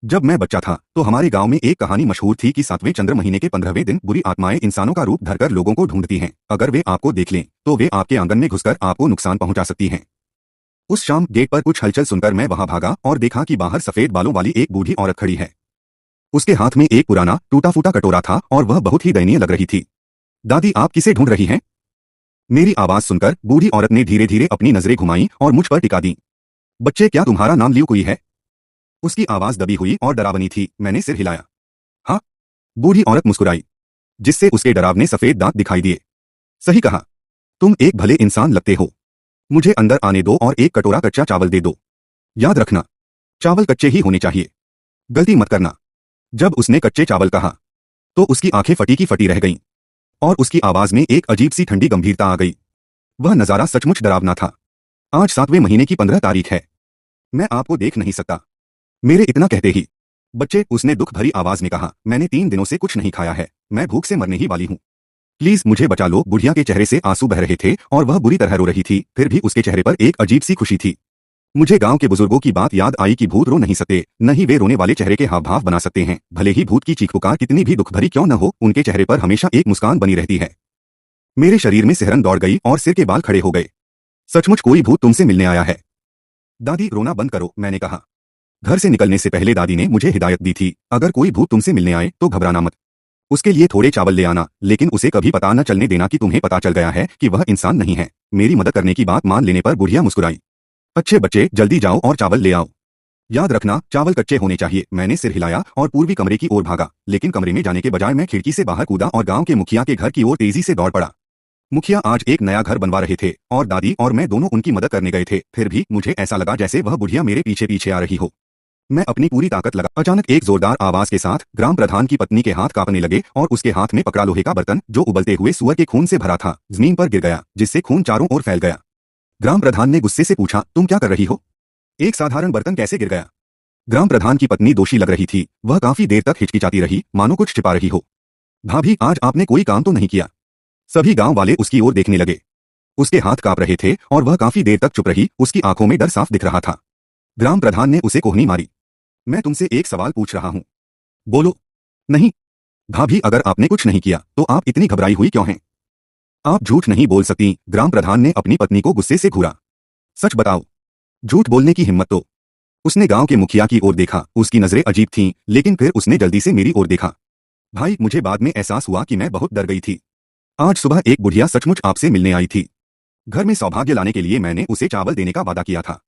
जब मैं बच्चा था तो हमारे गांव में एक कहानी मशहूर थी कि 7वें चंद्र महीने के 15वें दिन बुरी आत्माएं इंसानों का रूप धरकर लोगों को ढूंढती हैं। अगर वे आपको देख लें तो वे आपके आंगन में घुसकर आपको नुकसान पहुंचा सकती हैं। उस शाम गेट पर कुछ हलचल सुनकर मैं वहां भागा और देखा कि बाहर सफेद बालों वाली एक बूढ़ी औरत खड़ी है। उसके हाथ में एक पुराना टूटा फूटा कटोरा था और वह बहुत ही दयनीय लग रही थी। दादी, आप किसे ढूंढ रही हैं? मेरी आवाज सुनकर बूढ़ी औरत ने धीरे धीरे अपनी नजरें घुमाई और मुझ पर टिका दी। बच्चे, क्या तुम्हारा नाम लियू कुई है? उसकी आवाज दबी हुई और डरावनी थी। मैंने सिर हिलाया। हाँ। बूढ़ी औरत मुस्कुराई, जिससे उसके डरावने सफेद दांत दिखाई दिए। सही कहा, तुम एक भले इंसान लगते हो। मुझे अंदर आने दो और एक कटोरा कच्चा चावल दे दो। याद रखना, चावल कच्चे ही होने चाहिए, गलती मत करना। जब उसने कच्चे चावल कहा तो उसकी आंखें फटी की फटी रह गईं और उसकी आवाज में एक अजीब सी ठंडी गंभीरता आ गई। वह नजारा सचमुच डरावना था। आज 7वें महीने की 15 तारीख है। मैं आपको देख नहीं सकता। मेरे इतना कहते ही, बच्चे, उसने दुख भरी आवाज में कहा, मैंने 3 दिनों से कुछ नहीं खाया है। मैं भूख से मरने ही वाली हूँ। प्लीज मुझे बचा लो। बुढ़िया के चेहरे से आंसू बह रहे थे और वह बुरी तरह रो रही थी, फिर भी उसके चेहरे पर एक अजीब सी खुशी थी। मुझे गांव के बुजुर्गों की बात याद आई कि भूत रो नहीं सकते, न ही वे रोने वाले चेहरे के हाव भाव बना सकते हैं। भले ही भूत की चीख पुकार कितनी भी दुख भरी क्यों न हो, उनके चेहरे पर हमेशा एक मुस्कान बनी रहती है। मेरे शरीर में सिहरन दौड़ गई और सिर के बाल खड़े हो गए। सचमुच कोई भूत तुमसे मिलने आया है? दादी, रोना बंद करो, मैंने कहा। घर से निकलने से पहले दादी ने मुझे हिदायत दी थी, अगर कोई भूत तुमसे मिलने आए तो घबराना मत। उसके लिए थोड़े चावल ले आना, लेकिन उसे कभी पता न चलने देना कि तुम्हें पता चल गया है कि वह इंसान नहीं है। मेरी मदद करने की बात मान लेने पर बुढ़िया मुस्कुराई। अच्छे बच्चे, जल्दी जाओ और चावल ले आओ। याद रखना, चावल कच्चे होने चाहिए। मैंने सिर हिलाया और पूर्वी कमरे की ओर भागा, लेकिन कमरे में जाने के बजाय मैं खिड़की से बाहर कूदा और गांव के मुखिया के घर की ओर तेजी से दौड़ पड़ा। मुखिया आज एक नया घर बनवा रहे थे और दादी और मैं दोनों उनकी मदद करने गए थे। फिर भी मुझे ऐसा लगा जैसे वह बुढ़िया मेरे पीछे पीछे आ रही हो। मैं अपनी पूरी ताकत लगा। अचानक एक जोरदार आवाज के साथ ग्राम प्रधान की पत्नी के हाथ कांपने लगे और उसके हाथ में पकड़ा लोहे का बर्तन, जो उबलते हुए सुअर के खून से भरा था, जमीन पर गिर गया, जिससे खून चारों ओर फैल गया। ग्राम प्रधान ने गुस्से से पूछा, तुम क्या कर रही हो? एक साधारण बर्तन कैसे गिर गया? ग्राम प्रधान की पत्नी दोषी लग रही थी। वह काफी देर तक हिचकिचाती रही, मानो कुछ छिपा रही हो। भाभी, आज आपने कोई काम तो नहीं किया? सभी गांव वाले उसकी ओर देखने लगे। उसके हाथ कांप रहे थे और वह काफी देर तक चुप रही। उसकी आंखों में डर साफ दिख रहा था। ग्राम प्रधान ने उसे कोहनी मारी। मैं तुमसे एक सवाल पूछ रहा हूं, बोलो। नहीं। भाभी, अगर आपने कुछ नहीं किया तो आप इतनी घबराई हुई क्यों हैं? आप झूठ नहीं बोल सकती। ग्राम प्रधान ने अपनी पत्नी को गुस्से से घूरा। सच बताओ, झूठ बोलने की हिम्मत तो। उसने गांव के मुखिया की ओर देखा। उसकी नजरें अजीब थीं, लेकिन फिर उसने जल्दी से मेरी ओर देखा। भाई, मुझे बाद में एहसास हुआ कि मैं बहुत डर गई थी। आज सुबह एक बुढ़िया सचमुच आपसे मिलने आई थी। घर में सौभाग्य लाने के लिए मैंने उसे चावल देने का वादा किया था,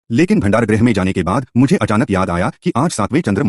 लेकिन भंडारगृह में जाने के बाद मुझे अचानक याद आया कि आज 7वें चंद्रमा